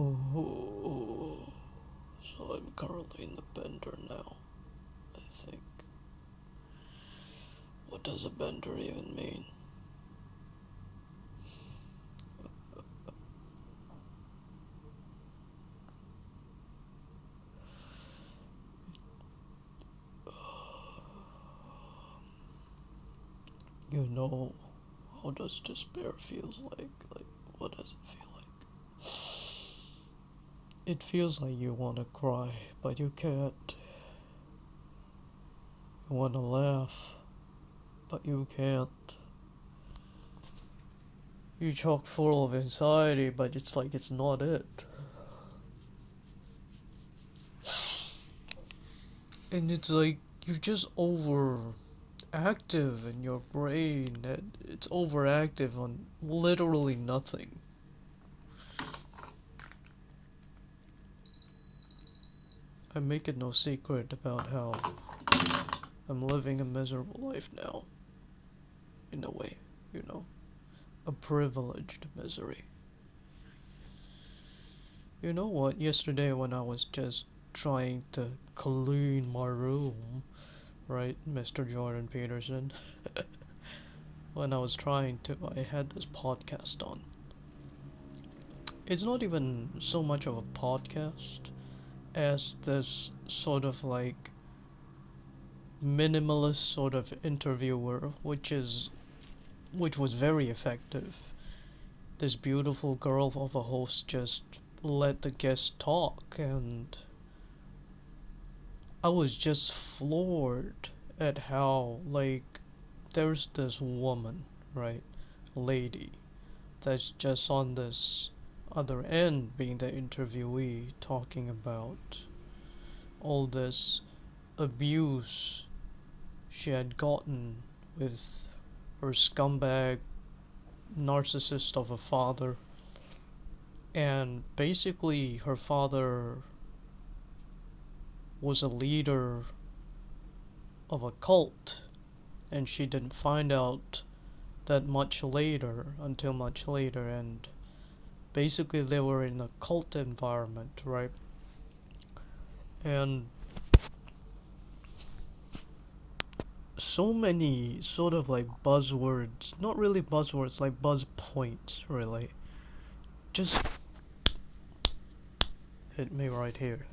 Oh, so I'm currently in the bender now, I think. What does a bender even mean? You know, how does despair feels like? Like, what does it feel like? It feels like you want to cry, but you can't. You want to laugh, but you can't. You're chock full of anxiety, but it's like it's not it. And it's like you're just overactive in your brain, and it's overactive on literally nothing. I make it no secret about how I'm living a miserable life now. In a way, you know, a privileged misery. You know what? Yesterday, when I was just trying to clean my room, right, Mr. Jordan Peterson, when I was trying to, I had this podcast on. It's not even so much of a podcast as this sort of like minimalist sort of interviewer, which was very effective. This beautiful girl of a host just let the guest talk, and I was just floored at how, like, there's this woman, right, lady, that's just on this other end being the interviewee talking about all this abuse she had gotten with her scumbag narcissist of a father. And basically, her father was a leader of a cult, and she didn't find out that much later, until much later, and basically they were in a cult environment, right? And so many sort of like buzzwords, not really buzzwords, like buzz points, really. Just hit me right here.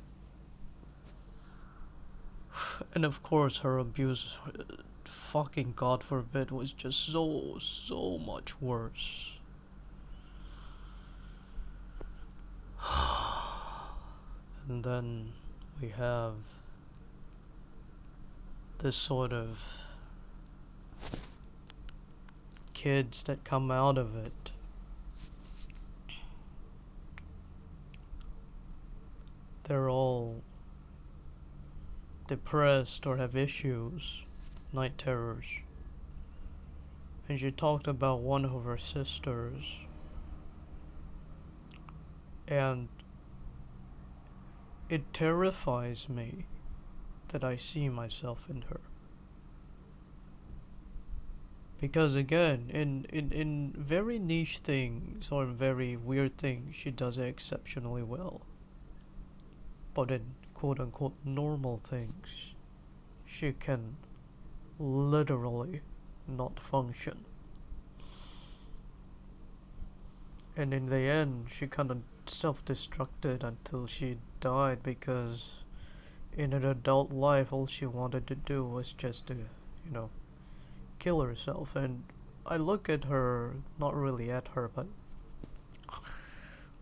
And of course, her abuse, fucking God forbid, was just so much worse. And then we have this sort of kids that come out of it. They're all depressed or have issues, night terrors. And she talked about one of her sisters, and it terrifies me that I see myself in her. Because again, in very niche things or in very weird things, she does it exceptionally well. But in quote unquote normal things, she can literally not function. And in the end, she kind of self-destructed until she died because in her adult life, all she wanted to do was just to, kill herself. And I look at her, not really at her, but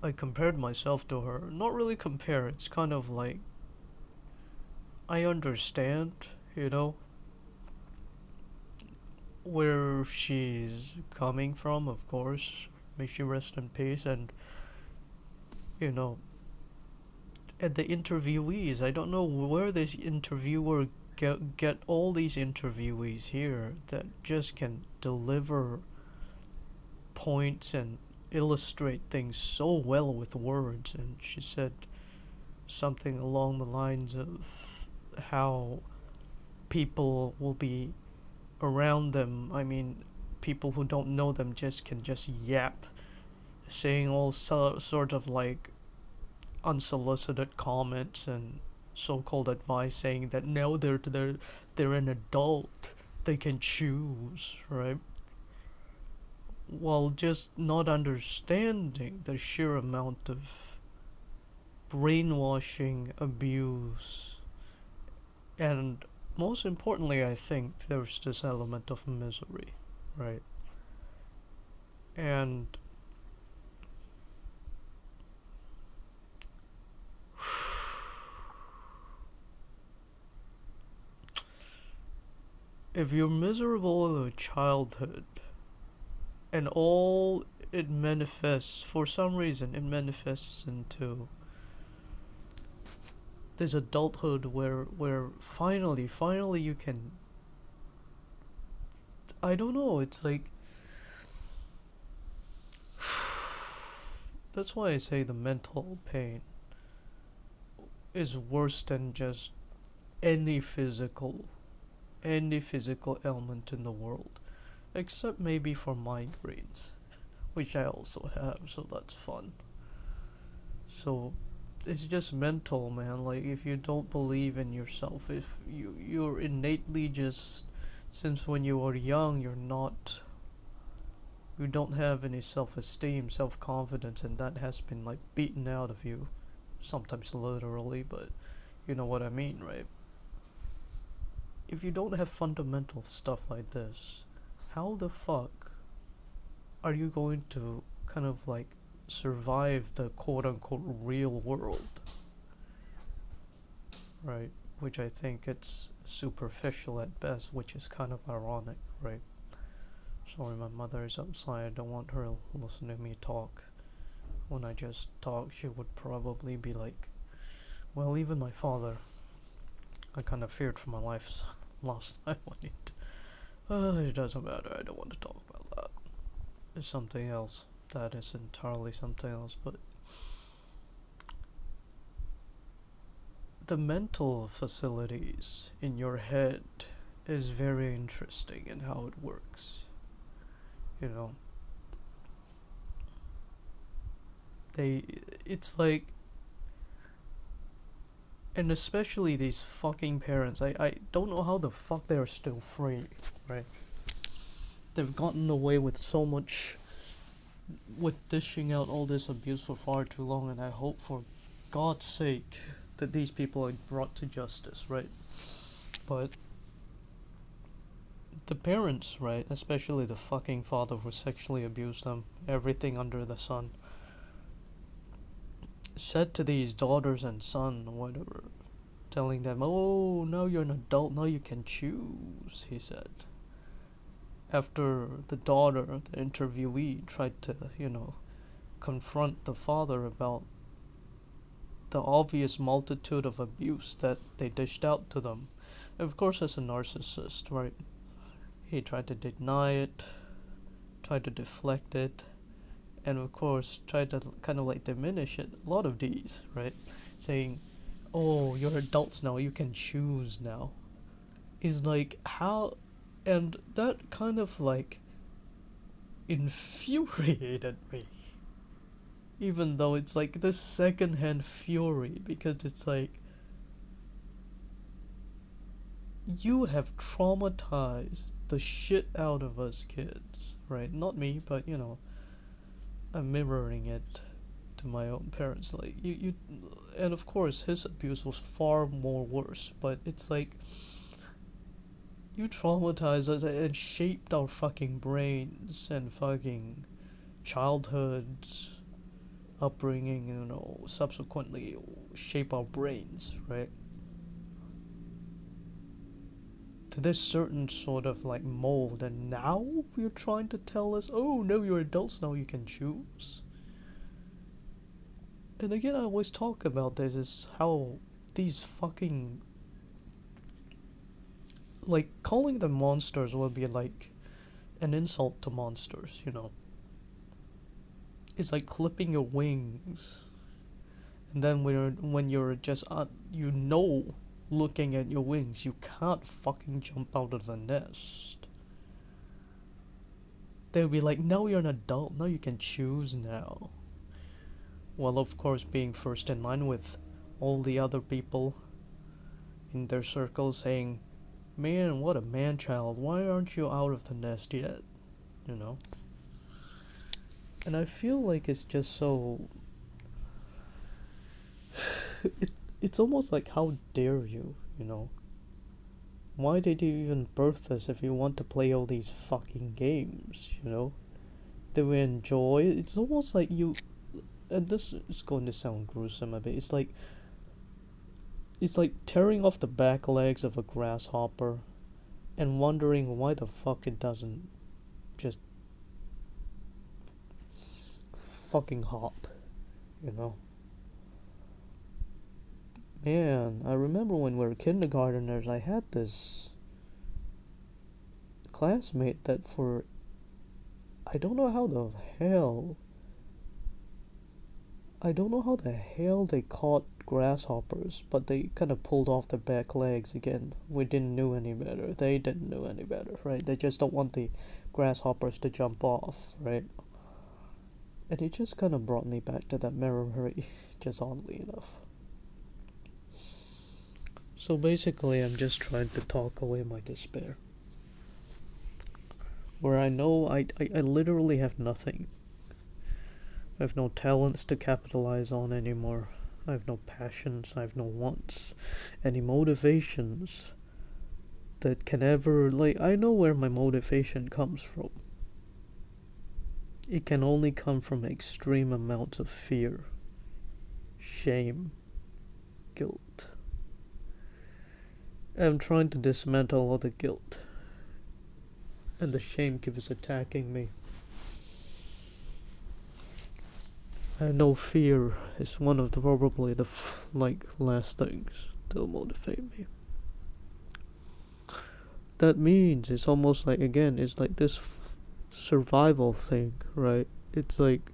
I compared myself to her. Not really compare, it's kind of like I understand, you know, where she's coming from, of course. May she rest in peace. And, you know, and the interviewees, I don't know where this interviewer get all these interviewees here that just can deliver points and illustrate things so well with words. And she said something along the lines of how people will be around them. I mean, people who don't know them just can just yap, saying all sort of like unsolicited comments and so-called advice saying that now they're an adult, they can choose, right? While just not understanding the sheer amount of brainwashing, abuse, and most importantly, I think there's this element of misery, right? And if you're miserable in childhood and all it manifests, for some reason, it manifests into this adulthood where finally you can, I don't know, it's like that's why I say the mental pain is worse than just any physical any physical ailment in the world, except maybe for migraines, which I also have, so that's fun. So it's just mental, man. Like if you don't believe in yourself, if you're innately just, since when you were young, you don't have any self-esteem, self-confidence, and that has been like beaten out of you, sometimes literally, but you know what I mean, right? If you don't have fundamental stuff like this, how the fuck are you going to kind of like survive the quote unquote real world? Right? Which I think it's superficial at best, which is kind of ironic, right? Sorry, my mother is outside. I don't want her to listen to me talk. When I just talk, she would probably be like, well, even my father, I kind of feared for my life last time when it doesn't matter. I don't want to talk about that. It's something else. That is entirely something else. But the mental facilities in your head is very interesting in how it works. You know, it's like, and especially these fucking parents, I don't know how the fuck they're still free, right? They've gotten away with so much, with dishing out all this abuse for far too long, and I hope for God's sake that these people are brought to justice, right? But the parents, right, especially the fucking father who sexually abused them, everything under the sun, said to these daughters and son, whatever, telling them, oh, now you're an adult, now you can choose, he said. After the daughter, the interviewee, tried to, confront the father about the obvious multitude of abuse that they dished out to them. Of course, as a narcissist, right? He tried to deny it, tried to deflect it, and of course tried to kind of like diminish it. A lot of these, right? Saying, oh, you're adults now, you can choose now. Is like, how? And that kind of like infuriated me. Even though it's like this secondhand fury, because it's like, you have traumatized the shit out of us kids, right? Not me, but I'm mirroring it to my own parents. Like and of course his abuse was far more worse, but it's like, you traumatized us and shaped our fucking brains and fucking childhoods, upbringing, subsequently shape our brains, right? To this certain sort of like mold, and now you're trying to tell us, oh no, you're adults now, you can choose. And again, I always talk about this, is how these fucking, like, calling them monsters will be like an insult to monsters, It's like clipping your wings, and then when you're just looking at your wings, you can't fucking jump out of the nest. They'll be like, now you're an adult, now you can choose now. Well, of course, being first in line with all the other people in their circle saying, "Man, what a man child, why aren't you out of the nest yet?" You know? And I feel like it's just so. it, it's almost like, how dare you, you know? Why did you even birth us if you want to play all these fucking games, you know? Do we enjoy it? It's almost like you. And this is going to sound gruesome a bit. It's like tearing off the back legs of a grasshopper and wondering why the fuck it doesn't just fucking hop, you know? Man, I remember when we were kindergarteners, I had this classmate that for I don't know how the hell I don't know how the hell they caught grasshoppers, but they kind of pulled off their back legs again. We didn't know any better. They didn't know any better, right? They just don't want the grasshoppers to jump off, right? And it just kind of brought me back to that memory, just oddly enough. So basically, I'm just trying to talk away my despair. Where I know I literally have nothing. I have no talents to capitalize on anymore. I have no passions, I have no wants, any motivations that can ever, like, I know where my motivation comes from. It can only come from extreme amounts of fear, shame, guilt. I'm trying to dismantle all the guilt, and the shame keeps attacking me. I know fear is one of the probably the last things that'll motivate me. That means it's almost like, again, it's like this survival thing, right? It's like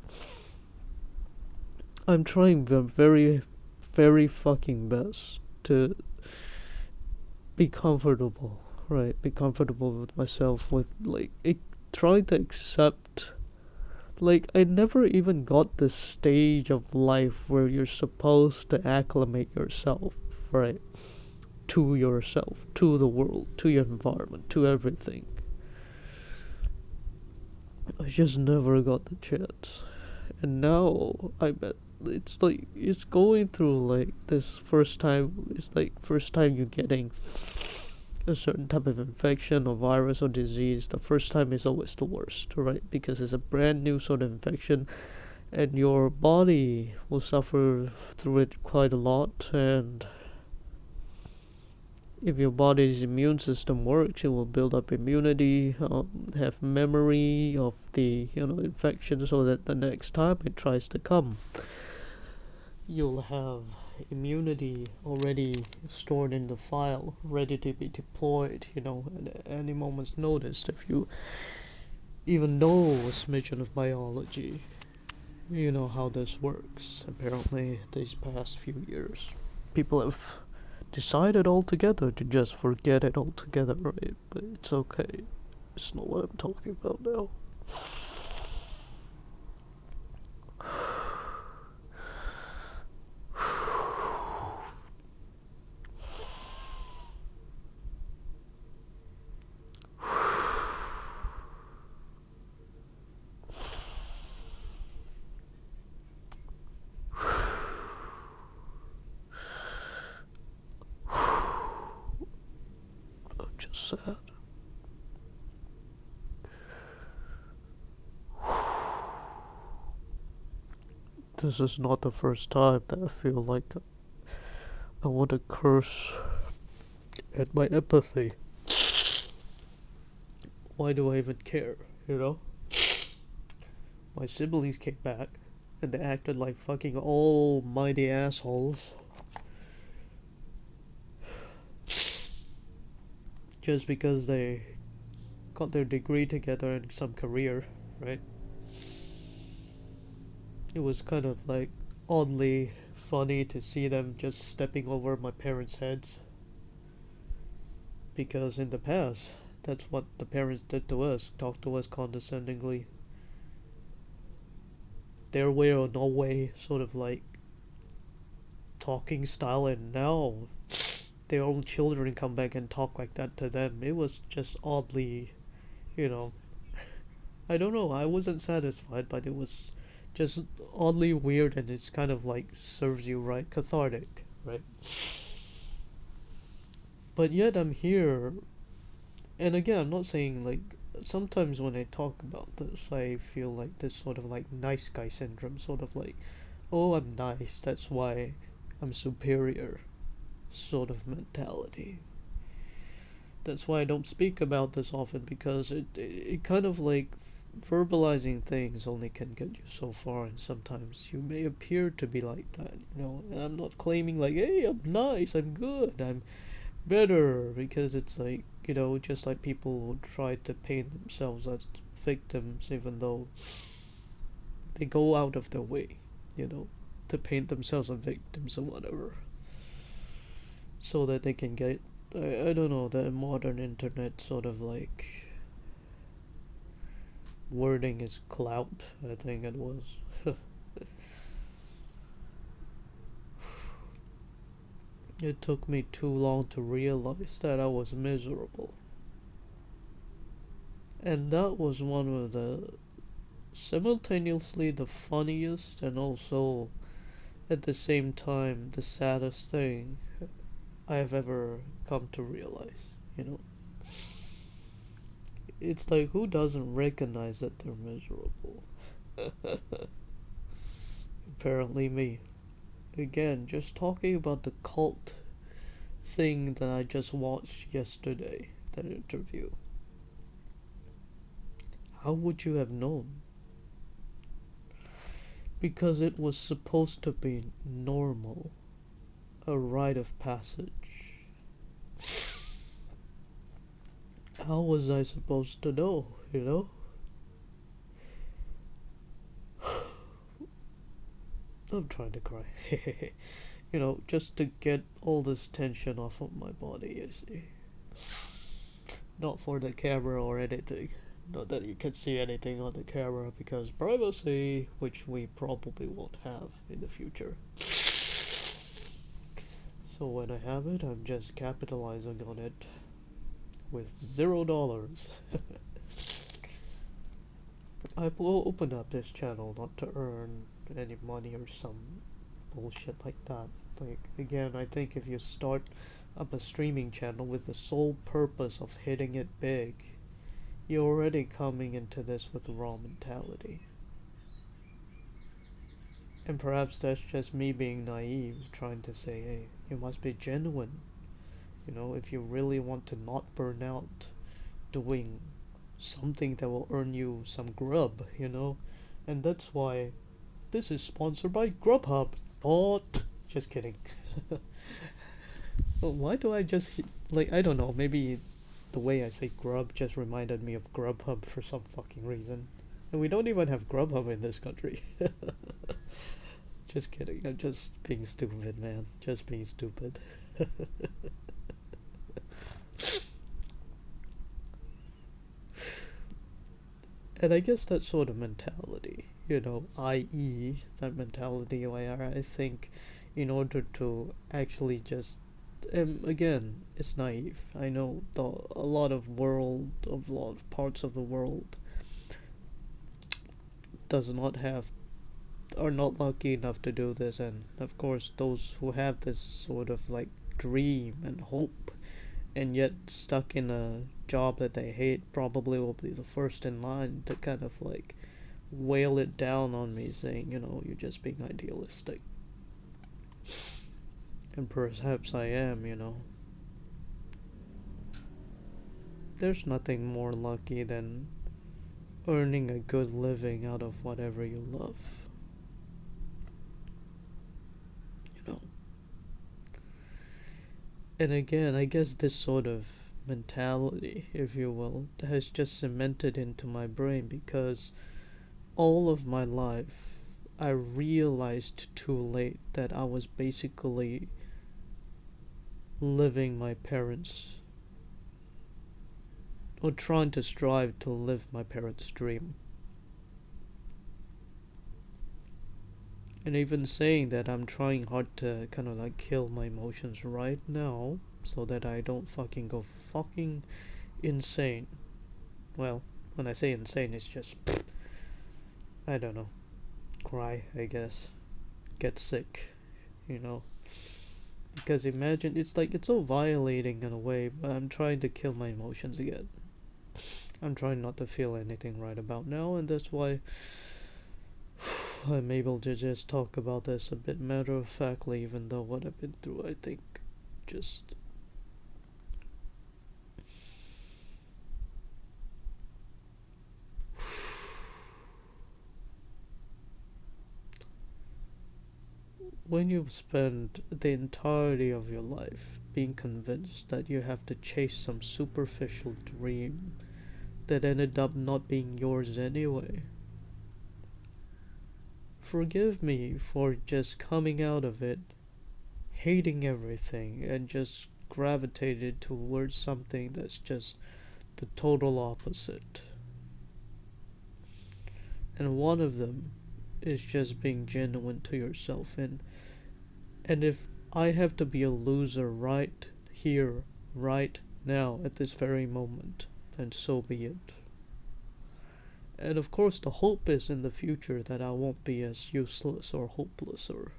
I'm trying the very, very fucking best to be comfortable, right? Be comfortable with myself, with trying to accept. Like, I never even got this stage of life where you're supposed to acclimate yourself, right? To yourself, to the world, to your environment, to everything. I just never got the chance. And now I bet it's like it's going through like this first time. It's like first time you're getting a certain type of infection or virus or disease. The first time is always the worst, right? Because it's a brand new sort of infection, and your body will suffer through it quite a lot. And if your body's immune system works, it will build up immunity, have memory of the infection, so that the next time it tries to come, you'll have immunity already stored in the file, ready to be deployed, at any moment's notice. If you even know a smidgen of biology, you know how this works. Apparently, these past few years, people have decided altogether to just forget it altogether, right? But it's okay. It's not what I'm talking about now. I'm just sad. This is not the first time that I feel like I want to curse at my empathy. Why do I even care, My siblings came back, and they acted like fucking almighty assholes. Just because they got their degree together in some career, right? It was kind of like oddly funny to see them just stepping over my parents' heads. Because in the past, that's what the parents did to us, talked to us condescendingly. their way or no way sort of like talking style, and now their own children come back and talk like that to them. It was just oddly, you know, I don't know, I wasn't satisfied, but it was just oddly weird, and it's kind of like serves you right, cathartic, right? But yet I'm here, and again, I'm not saying like sometimes when I talk about this, I feel like this sort of like nice guy syndrome, sort of like, oh, I'm nice, that's why I'm superior, sort of mentality. That's why I don't speak about this often, because it kind of like verbalizing things only can get you so far, and sometimes you may appear to be like that, you know. And I'm not claiming like, hey, I'm nice, I'm good, I'm better, because it's like, you know, just like people who try to paint themselves as victims, even though they go out of their way, you know, to paint themselves as victims or whatever, so that they can get, I don't know, the modern internet sort of like wording is clout, I think it was. It took me too long to realize that I was miserable. And that was one of the simultaneously the funniest and also at the same time the saddest thing I have ever come to realize, you know. It's like, who doesn't recognize that they're miserable? Apparently me. Again, just talking about the cult thing that I just watched yesterday, that interview. How would you have known? Because it was supposed to be normal, a rite of passage. How was I supposed to know, you know? I'm trying to cry. You know, just to get all this tension off of my body, you see. Not for the camera or anything. Not that you can see anything on the camera, because privacy, which we probably won't have in the future. So when I have it, I'm just capitalizing on it with $0. I will open up this channel not to earn any money or some bullshit like that. Like, again, I think if you start up a streaming channel with the sole purpose of hitting it big, you're already coming into this with the wrong mentality. And perhaps that's just me being naive, trying to say, hey, you must be genuine. You know, if you really want to not burn out doing something that will earn you some grub, you know? And that's why this is sponsored by Grubhub. But just kidding. Well, why do I just like, I don't know, maybe the way I say grub just reminded me of Grubhub for some fucking reason. And we don't even have Grubhub in this country. Just kidding. I'm just being stupid, man. Just being stupid. And I guess that sort of mentality, you know, i.e., that mentality where I think in order to actually just, again, it's naive. I know a lot of parts of the world does not have, are not lucky enough to do this, and of course those who have this sort of like dream and hope and yet stuck in a job that they hate probably will be the first in line to kind of like wail it down on me, saying, you know, you're just being idealistic. And perhaps I am, you know. There's nothing more lucky than earning a good living out of whatever you love. You know. And again, I guess this sort of mentality, if you will, has just cemented into my brain, because all of my life I realized too late that I was basically living my parents', or trying to strive to live my parents' dream. And even saying that, I'm trying hard to kind of like kill my emotions right now so that I don't fucking go fucking insane. Well, when I say insane, it's just, I don't know, cry, I guess. Get sick, you know. Because imagine, it's like, it's so violating in a way, but I'm trying to kill my emotions again. I'm trying not to feel anything right about now, and that's why I'm able to just talk about this a bit matter of factly, even though what I've been through, I think, just. When you've spent the entirety of your life being convinced that you have to chase some superficial dream that ended up not being yours anyway, forgive me for just coming out of it hating everything and just gravitated towards something that's just the total opposite. And one of them is just being genuine to yourself. And if I have to be a loser right here, right now, at this very moment, then so be it. And of course, the hope is in the future that I won't be as useless or hopeless or,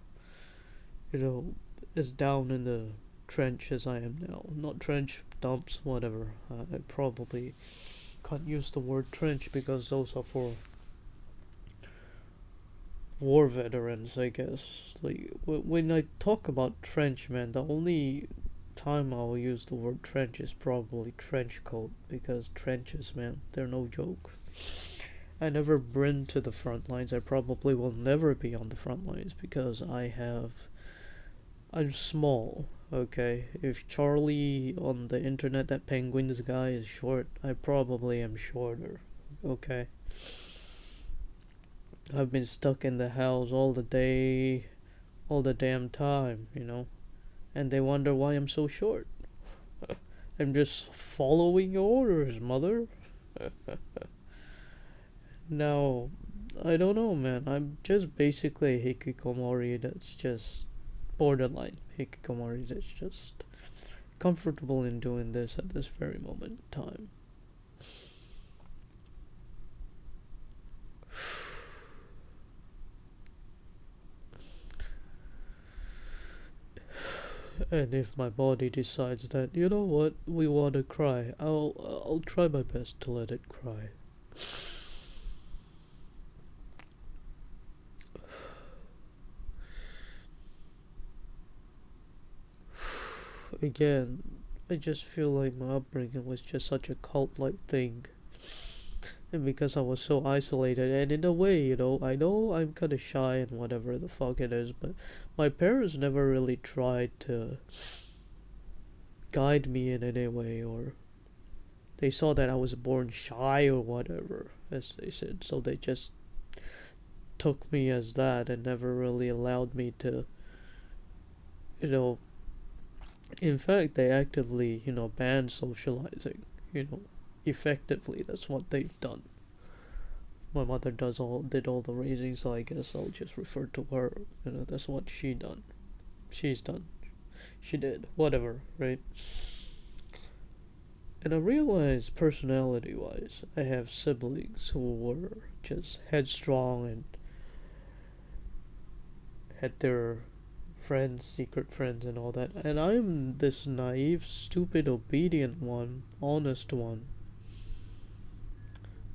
you know, as down in the trench as I am now. Not trench, dumps, whatever. I probably can't use the word trench because those are for war veterans, I guess. Like, when I talk about trench, man, the only time I'll use the word trench is probably trench coat because trenches, man, they're no joke. I never been to the front lines. I probably will never be on the front lines because I'm small. Okay, if Charlie on the internet, that penguins guy, is short, I probably am shorter. Okay, I've been stuck in the house all the day, all the damn time, and they wonder why I'm so short. I'm just following your orders, mother. Now, I don't know, man. I'm just basically a hikikomori that's just borderline hikikomori that's just comfortable in doing this at this very moment in time. And if my body decides that, you know what, we want to cry, I'll try my best to let it cry. Again, I just feel like my upbringing was just such a cult-like thing. And because I was so isolated, and in a way, I know I'm kind of shy and whatever the fuck it is, but my parents never really tried to guide me in any way, or they saw that I was born shy or whatever, as they said, so they just took me as that and never really allowed me to, you know, in fact, they actively, banned socializing, effectively. That's what they've done. My mother did all the raising, so I guess I'll just refer to her. That's what she's done. She did. Whatever, right? And I realized personality wise, I have siblings who were just headstrong and had their friends, secret friends, and all that. And I'm this naive, stupid, obedient one, honest one,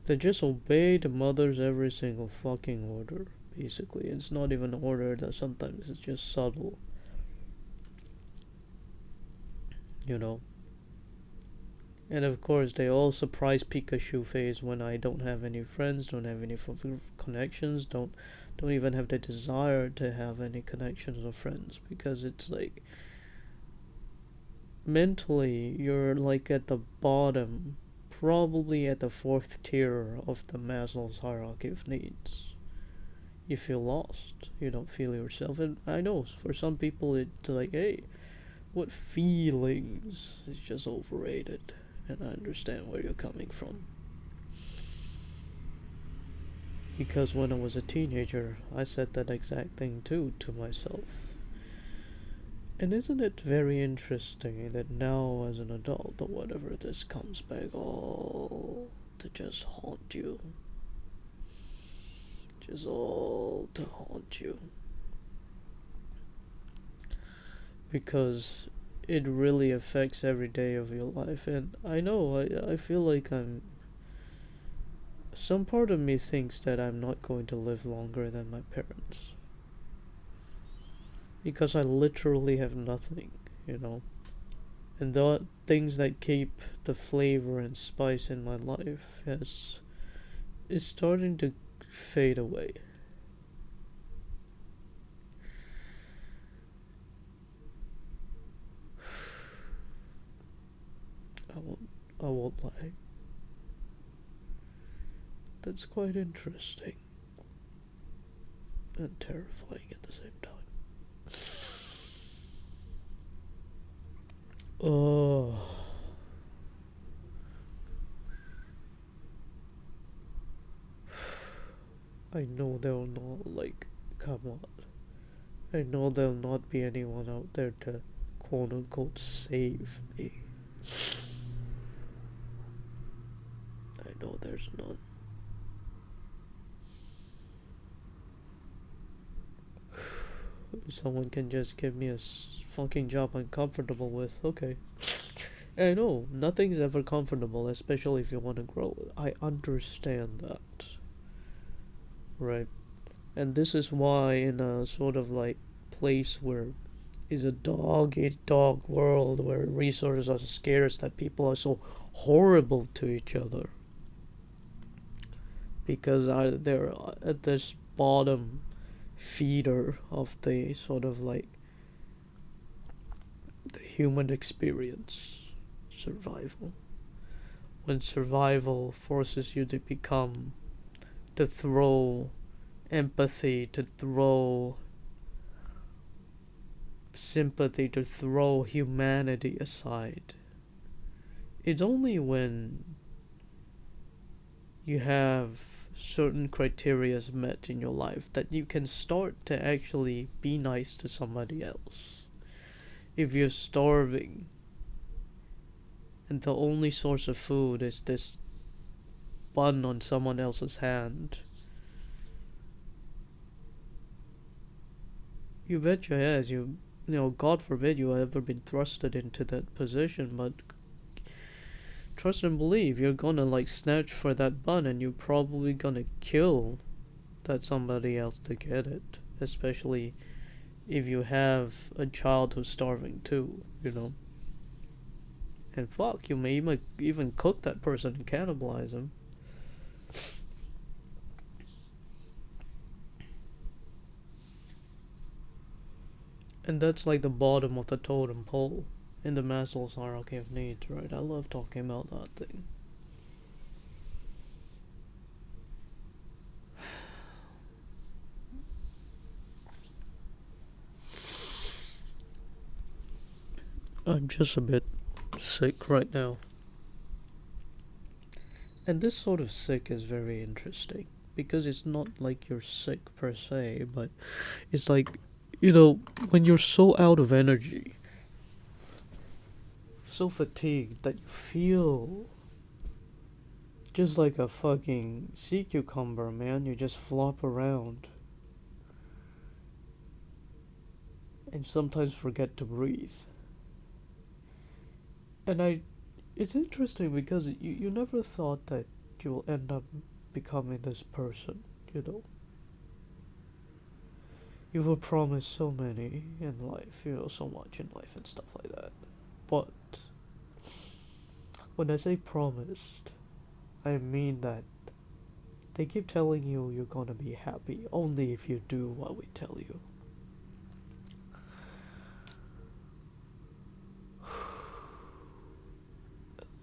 that just obey the mother's every single fucking order, basically. It's not even an order, that sometimes it's just subtle. You know? And of course, they all surprise Pikachu phase when I don't have any friends, don't have any connections, don't even have the desire to have any connections or friends, because it's like mentally you're like at the bottom, probably at the fourth tier of the Maslow's hierarchy of needs. You feel lost, you don't feel yourself, and I know for some people it's like, hey, what feelings is just overrated, and I understand where you're coming from. Because when I was a teenager, I said that exact thing too to myself. And isn't it very interesting that now, as an adult or whatever, this comes back all to just haunt you? Just all to haunt you. Because it really affects every day of your life. And I know, I feel like I'm. Some part of me thinks that I'm not going to live longer than my parents. Because I literally have nothing, you know? And the things that keep the flavor and spice in my life is starting to fade away. I won't lie. That's quite interesting and terrifying at the same time. Oh, I know they'll not, like, come on. I know there'll not be anyone out there to quote unquote save me. I know there's none. Someone can just give me a fucking job I'm comfortable with, okay. I know, nothing's ever comfortable, especially if you want to grow. I understand that. Right? And this is why, in a sort of like place where is a dog eat dog world where resources are scarce, that people are so horrible to each other. Because they're at this bottom feeder of the sort of like the human experience, survival. When survival forces you to become, to throw empathy, to throw sympathy, to throw humanity aside. It's only when you have certain criterias met in your life that you can start to actually be nice to somebody else. If you're starving and the only source of food is this bun on someone else's hand, you bet your ass God forbid you ever been thrusted into that position, but trust and believe you're gonna like snatch for that bun and you're probably gonna kill that somebody else to get it. Especially if you have a child who's starving too. And fuck, you may even cook that person and cannibalize him. And that's like the bottom of the totem pole in the Maslow's hierarchy of needs, right? I love talking about that thing. I'm just a bit sick right now. And this sort of sick is very interesting because it's not like you're sick per se, but it's like, when you're so out of energy, so fatigued that you feel just like a fucking sea cucumber, man. You just flop around and sometimes forget to breathe. And it's interesting because you never thought that you will end up becoming this person, you know. You were promised so many in life, so much in life and stuff like that. But when I say promised, I mean that they keep telling you you're gonna be happy only if you do what we tell you.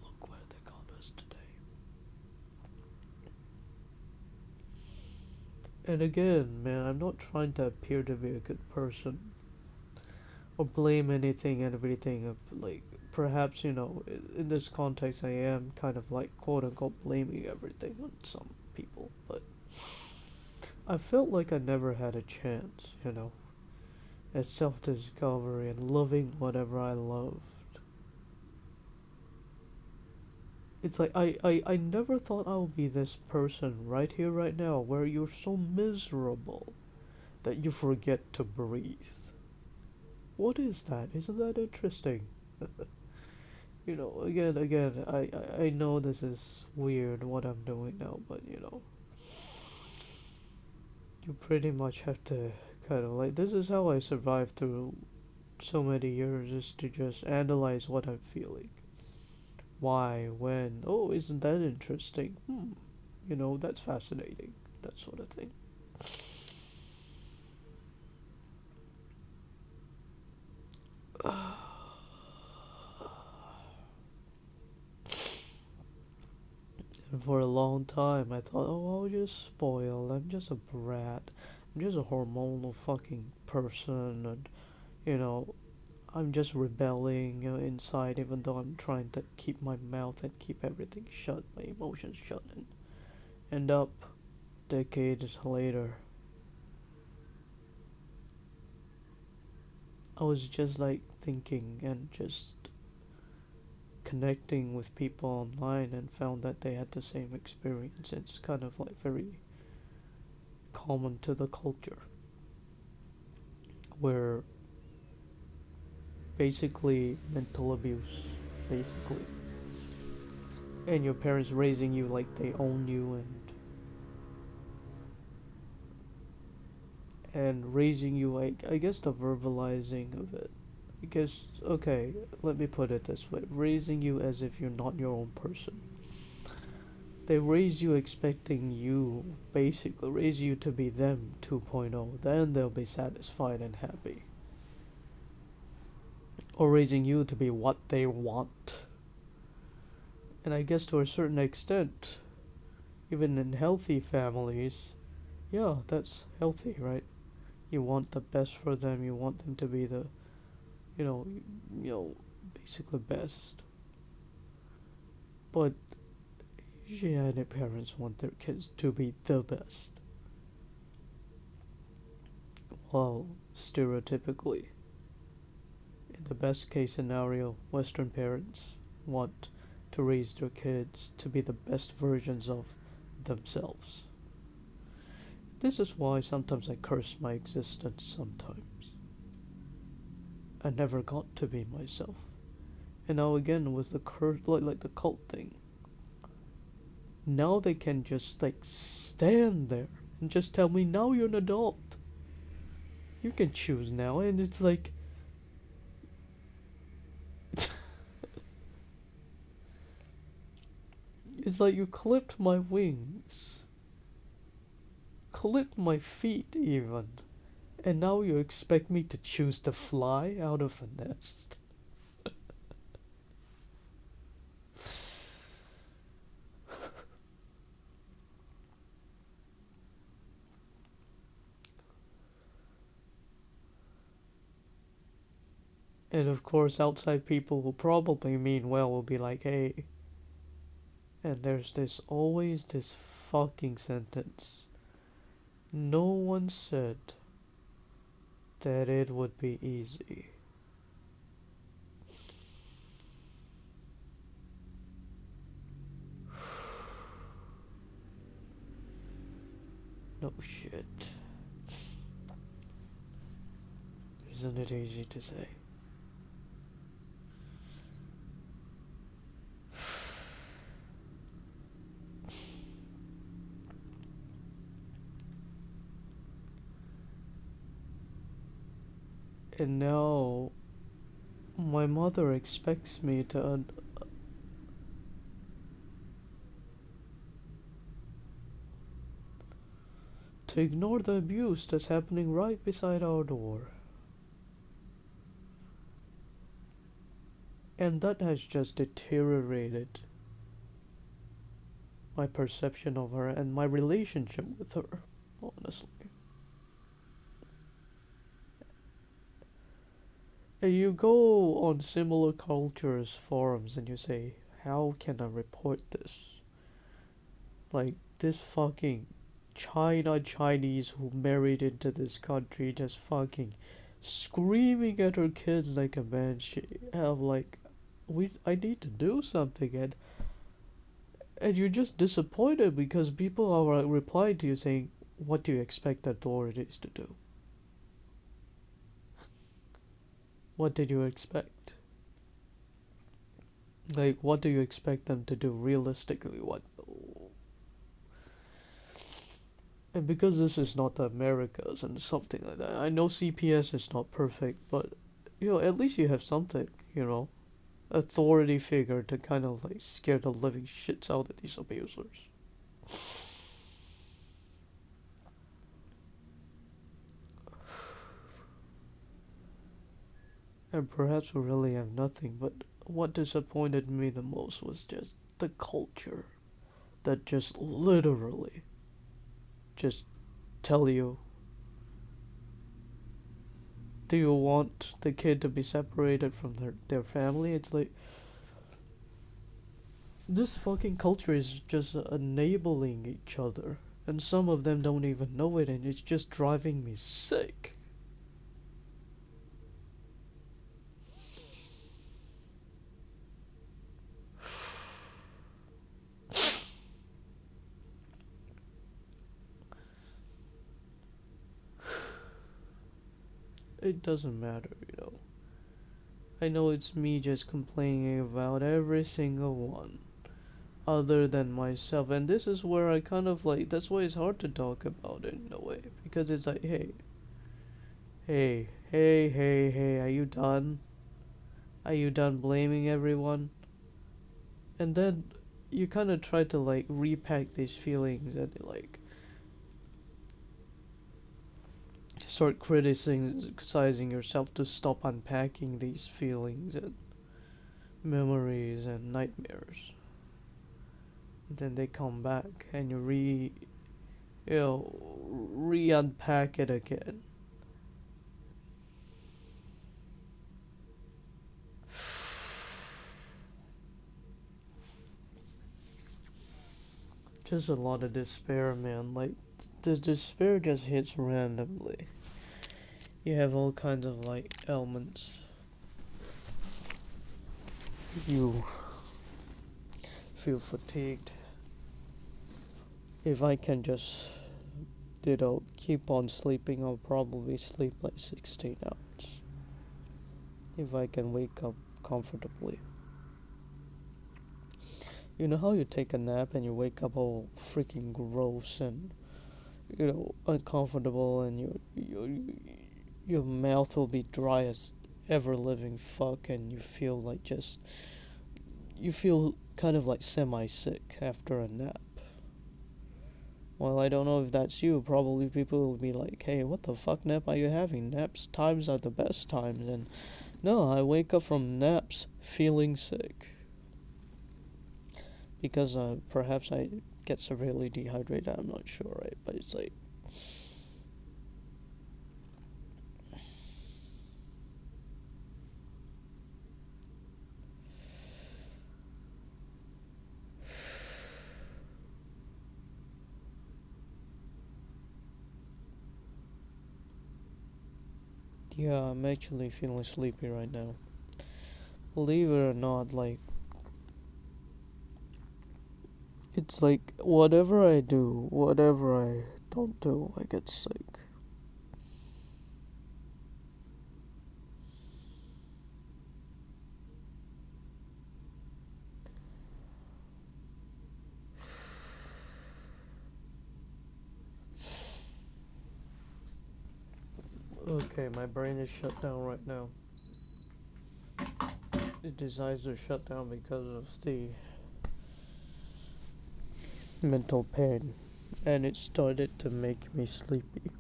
Look where they got us today. And again, man, I'm not trying to appear to be a good person or blame anything and everything. Like, perhaps, in this context, I am kind of like quote unquote blaming everything on some people, but I felt like I never had a chance, at self discovery and loving whatever I loved. It's like I never thought I would be this person right here, right now, where you're so miserable that you forget to breathe. What is that? Isn't that interesting? Again, I know this is weird what I'm doing now, but you pretty much have to kind of like, this is how I survived through so many years, is to just analyze what I'm feeling. Why, when, oh, isn't that interesting? That's fascinating. That sort of thing. And for a long time, I thought, oh, I'll just spoil. I'm just a brat. I'm just a hormonal fucking person, and you know, I'm just rebelling inside, even though I'm trying to keep my mouth and keep everything shut, my emotions shut, and end up decades later, I was just like thinking and just connecting with people online and found that they had the same experience. It's kind of like very common to the culture where basically mental abuse, basically, and your parents raising you like they own you, and raising you like, I guess the verbalizing of it, I guess, okay, let me put it this way, raising you as if you're not your own person. They raise you expecting you, basically raise you to be them 2.0, then they'll be satisfied and happy. Or raising you to be what they want. And I guess to a certain extent, even in healthy families, yeah, that's healthy, right? You want the best for them, you want them to be the, you know, you know, basically best. But Asiatic parents want their kids to be the best. While stereotypically, in the best case scenario, Western parents want to raise their kids to be the best versions of themselves. This is why sometimes I curse my existence sometimes. I never got to be myself. And now again with the like the cult thing. Now they can just like stand there and just tell me, now you're an adult. You can choose now, and it's like it's like you clipped my wings, clipped my feet even, and now you expect me to choose to fly out of the nest. And of course, outside people who probably mean well will be like, hey, and there's always this fucking sentence. No one said that it would be easy. No shit. Isn't it easy to say? And now my mother expects me to ignore the abuse that's happening right beside our door. And that has just deteriorated my perception of her and my relationship with her, honestly. And you go on similar cultures forums and you say, how can I report this? Like, this fucking Chinese who married into this country just fucking screaming at her kids like a man. She have like, I need to do something, and you're just disappointed because people are replying to you saying, "What do you expect authorities to do? What did you expect? Like, what do you expect them to do realistically? What?" And because this is not the Americas and something like that, I know CPS is not perfect, but at least you have something, authority figure to kind of like scare the living shits out of these abusers. And perhaps we really have nothing, but what disappointed me the most was just the culture that just literally just tell you, do you want the kid to be separated from their family? It's like, this fucking culture is just enabling each other, and some of them don't even know it, and it's just driving me sick. It doesn't matter. I know it's me just complaining about every single one other than myself, and this is where I kind of like, that's why it's hard to talk about it in a way, because it's like, hey, are you done? Are you done blaming everyone? And then you kind of try to like repack these feelings and like start criticizing yourself to stop unpacking these feelings and memories and nightmares. And then they come back and you re-unpack it again. Just a lot of despair, man. Like, the despair just hits randomly. You have all kinds of like ailments. You feel fatigued. If I can just, keep on sleeping, I'll probably sleep like 16 hours. If I can wake up comfortably. You know how you take a nap and you wake up all freaking gross and uncomfortable, and your mouth will be dry as ever living fuck, and you feel kind of like semi sick after a nap. Well, I don't know if that's you. Probably people will be like, "Hey, what the fuck nap are you having? Naps times are the best times." And no, I wake up from naps feeling sick because perhaps I get severely dehydrated. I'm not sure, right? But it's like, yeah, I'm actually feeling sleepy right now. Believe it or not, like, it's like whatever I do, whatever I don't do, I get sick. Okay, my brain is shut down right now. It decides to shut down because of the mental pain, and it started to make me sleepy.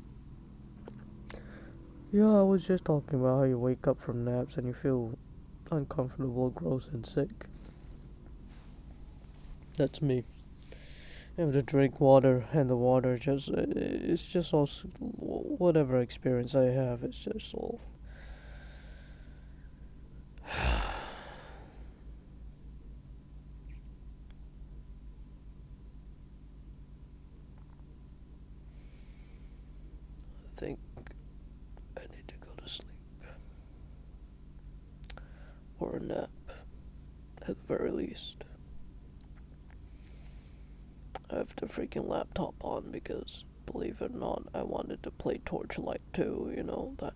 Yeah, I was just talking about how you wake up from naps and you feel uncomfortable, gross, and sick. That's me. I have to drink water, and the water it's just all, whatever experience I have, it's just all. think I need to go to sleep. Or a nap, at the very least. I have the freaking laptop on because, believe it or not, I wanted to play Torchlight 2, you know, that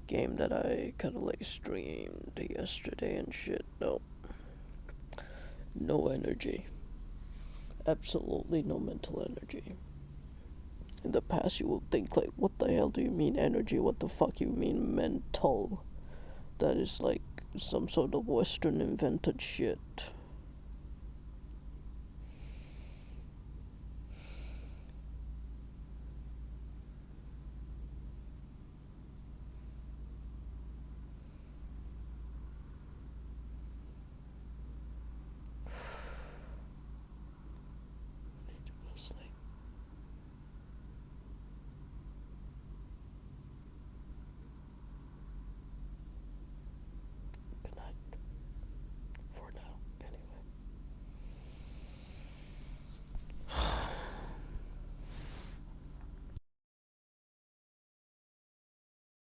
game that I kinda like streamed yesterday and shit. No. No energy. Absolutely no mental energy. In the past, you will think, like, what the hell do you mean energy? What the fuck you mean mental? That is like some sort of Western invented shit.